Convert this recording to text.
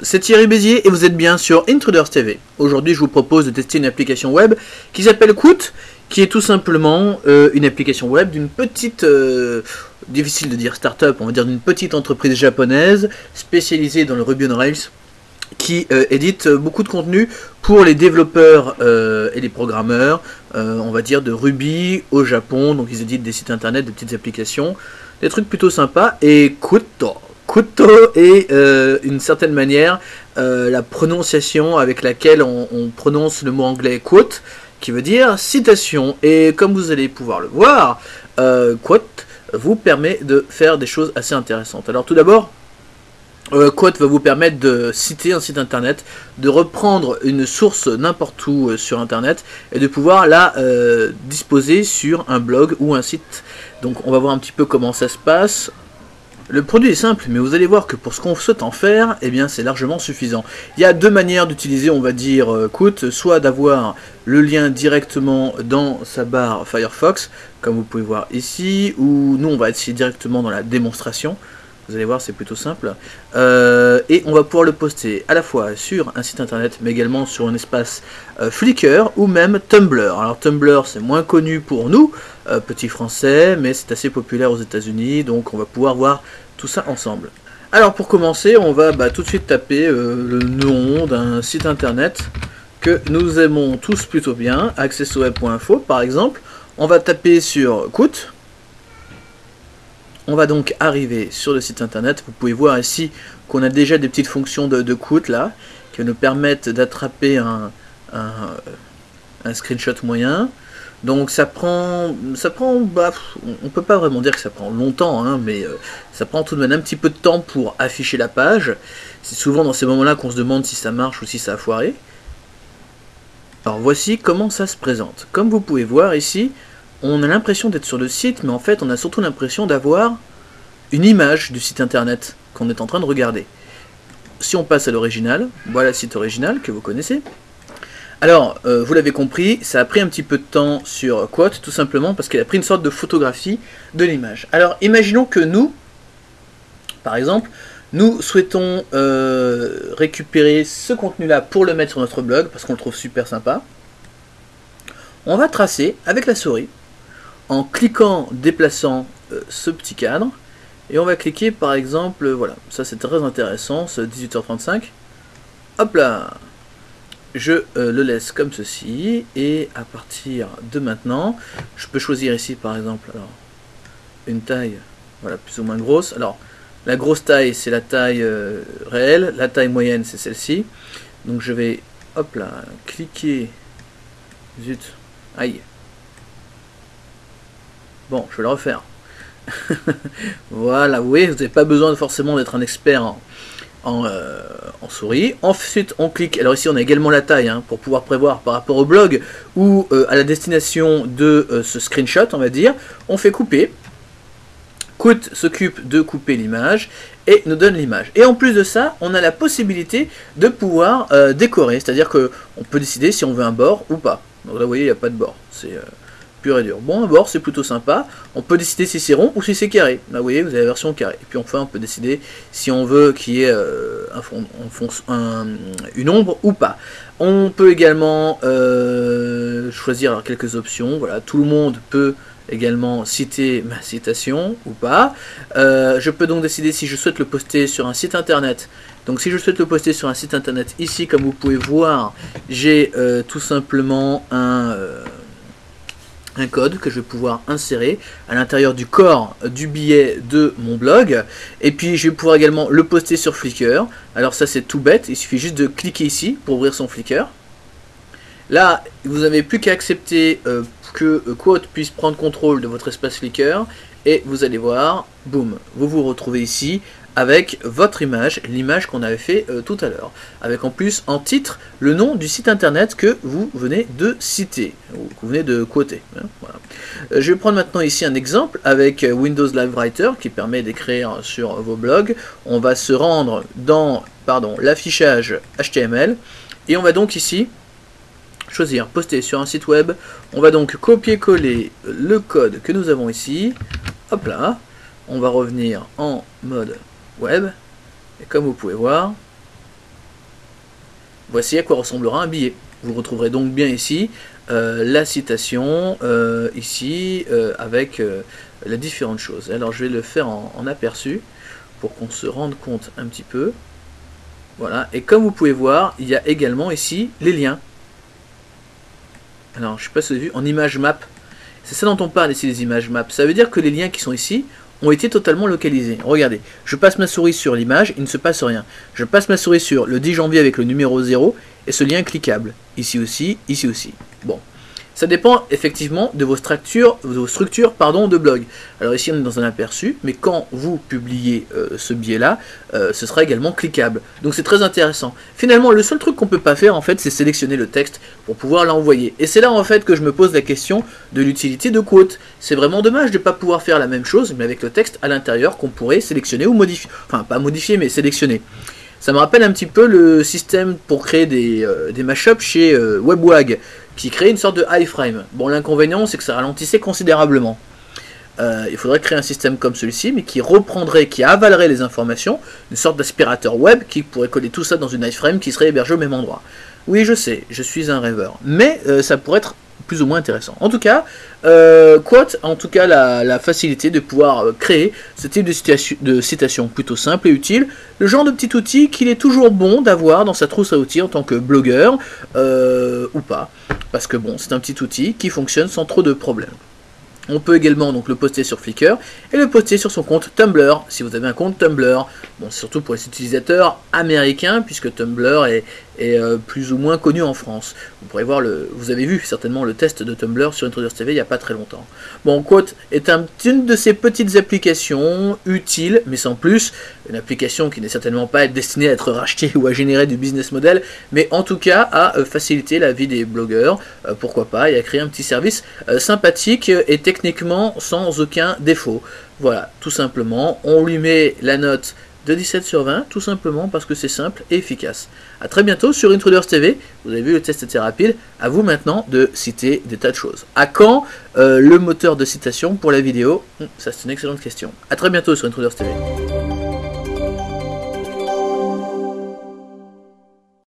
c'est Thierry Bézier et vous êtes bien sur Intruders TV. Aujourd'hui, je vous propose de tester une application web qui s'appelle Qt, qui est tout simplement une application web d'une petite, difficile de dire start-up, on va dire d'une petite entreprise japonaise spécialisée dans le Ruby on Rails, qui édite beaucoup de contenu pour les développeurs et les programmeurs, on va dire de Ruby au Japon. Donc ils éditent des sites internet, des petites applications, des trucs plutôt sympas. Et Qt est d'une certaine manière la prononciation avec laquelle on prononce le mot anglais quote, qui veut dire citation. Et comme vous allez pouvoir le voir, Qt vous permet de faire des choses assez intéressantes. Alors tout d'abord, Qt va vous permettre de citer un site internet, de reprendre une source n'importe où sur internet et de pouvoir la disposer sur un blog ou un site. Donc on va voir un petit peu comment ça se passe. Le produit est simple, mais vous allez voir que pour ce qu'on souhaite en faire, eh bien c'est largement suffisant. Il y a deux manières d'utiliser, on va dire, Qt, soit d'avoir le lien directement dans sa barre Firefox, comme vous pouvez voir ici, ou nous on va essayer directement dans la démonstration. Vous allez voir, c'est plutôt simple. Et on va pouvoir le poster à la fois sur un site internet, mais également sur un espace Flickr ou même Tumblr. Alors Tumblr, c'est moins connu pour nous, petits français, mais c'est assez populaire aux États-Unis, donc on va pouvoir voir tout ça ensemble. Alors pour commencer, on va tout de suite taper le nom d'un site internet que nous aimons tous plutôt bien, accessoweb.info par exemple. On va taper sur Qt. On va donc arriver sur le site internet. Vous pouvez voir ici qu'on a déjà des petites fonctions de Qt là, qui nous permettent d'attraper un screenshot moyen. Donc ça prend on peut pas vraiment dire que ça prend longtemps, hein, mais ça prend tout de même un petit peu de temps pour afficher la page. C'est souvent dans ces moments-là qu'on se demande si ça marche ou si ça a foiré. Alors voici comment ça se présente. Comme vous pouvez voir ici, on a l'impression d'être sur le site, mais en fait on a surtout l'impression d'avoir une image du site internet qu'on est en train de regarder. Si on passe à l'original, voilà le site original que vous connaissez. Alors, vous l'avez compris, ça a pris un petit peu de temps sur Qt, tout simplement parce qu'elle a pris une sorte de photographie de l'image. Alors, imaginons que nous, par exemple, nous souhaitons récupérer ce contenu-là pour le mettre sur notre blog, parce qu'on le trouve super sympa. On va tracer avec la souris, en cliquant, déplaçant ce petit cadre, et on va cliquer par exemple, voilà, ça c'est très intéressant, c'est 18h35, hop là, je le laisse comme ceci, et à partir de maintenant, je peux choisir ici par exemple, alors, une taille, voilà, plus ou moins grosse. Alors, la grosse taille c'est la taille réelle, la taille moyenne c'est celle-ci, donc je vais, hop là, cliquer, zut, aïe, bon, je vais le refaire. Voilà, vous voyez, vous n'avez pas besoin forcément d'être un expert en souris. Ensuite, on clique. Alors ici, on a également la taille pour pouvoir prévoir par rapport au blog ou à la destination de ce screenshot, on va dire. On fait couper. Qt s'occupe de couper l'image et nous donne l'image. Et en plus de ça, on a la possibilité de pouvoir décorer. C'est-à-dire qu'on peut décider si on veut un bord ou pas. Donc là, vous voyez, il n'y a pas de bord. C'est pur et dur. Bon, un bord c'est plutôt sympa. On peut décider si c'est rond ou si c'est carré. Là vous voyez, vous avez la version carré. Et puis enfin on peut décider si on veut qu'il y ait une ombre ou pas. On peut également choisir alors, quelques options. Voilà, tout le monde peut également citer ma citation ou pas. Je peux donc décider si je souhaite le poster sur un site internet. Donc si je souhaite le poster sur un site internet, ici comme vous pouvez voir, j'ai tout simplement un code que je vais pouvoir insérer à l'intérieur du corps du billet de mon blog, et puis je vais pouvoir également le poster sur Flickr. Alors ça c'est tout bête, il suffit juste de cliquer ici pour ouvrir son Flickr. Là vous n'avez plus qu'à accepter que Qt puisse prendre contrôle de votre espace Flickr, et vous allez voir, boum, vous vous retrouvez ici avec votre image, l'image qu'on avait fait tout à l'heure, avec en plus en titre le nom du site internet que vous venez de citer, ou que vous venez de quoter. Voilà. Je vais prendre maintenant ici un exemple avec Windows Live Writer qui permet d'écrire sur vos blogs. On va se rendre dans l'affichage HTML et on va donc ici choisir poster sur un site web. On va donc copier-coller le code que nous avons ici. Hop là, on va revenir en mode web, et comme vous pouvez voir, voici à quoi ressemblera un billet. Vous retrouverez donc bien ici la citation, ici, avec les différentes choses. Alors je vais le faire en aperçu, pour qu'on se rende compte un petit peu. Voilà, et comme vous pouvez voir, il y a également ici les liens. Alors, je ne sais pas si vous avez vu, en image map. C'est ça dont on parle ici, les images map. Ça veut dire que les liens qui sont ici ont été totalement localisés. Regardez, je passe ma souris sur l'image, il ne se passe rien. Je passe ma souris sur le 10 janvier avec le numéro 0, et ce lien est cliquable. Ici aussi, ici aussi. Bon. Ça dépend effectivement de vos structures de blog. Alors ici on est dans un aperçu, mais quand vous publiez ce biais-là, ce sera également cliquable. Donc c'est très intéressant. Finalement, le seul truc qu'on ne peut pas faire en fait, c'est sélectionner le texte pour pouvoir l'envoyer. Et c'est là en fait que je me pose la question de l'utilité de quote. C'est vraiment dommage de ne pas pouvoir faire la même chose, mais avec le texte à l'intérieur qu'on pourrait sélectionner ou modifier. Enfin, pas modifier, mais sélectionner. Ça me rappelle un petit peu le système pour créer des mashups chez WebWag, qui crée une sorte de iframe. Bon, l'inconvénient, c'est que ça ralentissait considérablement. Il faudrait créer un système comme celui-ci, mais qui reprendrait, qui avalerait les informations, une sorte d'aspirateur web qui pourrait coller tout ça dans une iframe qui serait hébergée au même endroit. Oui, je sais, je suis un rêveur, mais ça pourrait être plus ou moins intéressant. En tout cas, quote, en tout cas la facilité de pouvoir créer ce type de citation plutôt simple et utile, le genre de petit outil qu'il est toujours bon d'avoir dans sa trousse à outils en tant que blogueur, ou pas, parce que bon, c'est un petit outil qui fonctionne sans trop de problèmes. On peut également donc le poster sur Flickr et le poster sur son compte Tumblr, si vous avez un compte Tumblr. Bon, surtout pour les utilisateurs américains, puisque Tumblr est plus ou moins connu en France. Vous pourrez voir vous avez vu certainement le test de Tumblr sur Intruders TV il n'y a pas très longtemps. Bon, Quote est une de ces petites applications utiles, mais sans plus. Une application qui n'est certainement pas destinée à être rachetée ou à générer du business model, mais en tout cas à faciliter la vie des blogueurs, pourquoi pas, et à créer un petit service sympathique et techniquement sans aucun défaut. Voilà, tout simplement, on lui met la note de 17 sur 20, tout simplement parce que c'est simple et efficace. A très bientôt sur Intruders TV, vous avez vu, le test était rapide, à vous maintenant de citer des tas de choses. À quand le moteur de citation pour la vidéo? Ça c'est une excellente question. A très bientôt sur Intruders TV.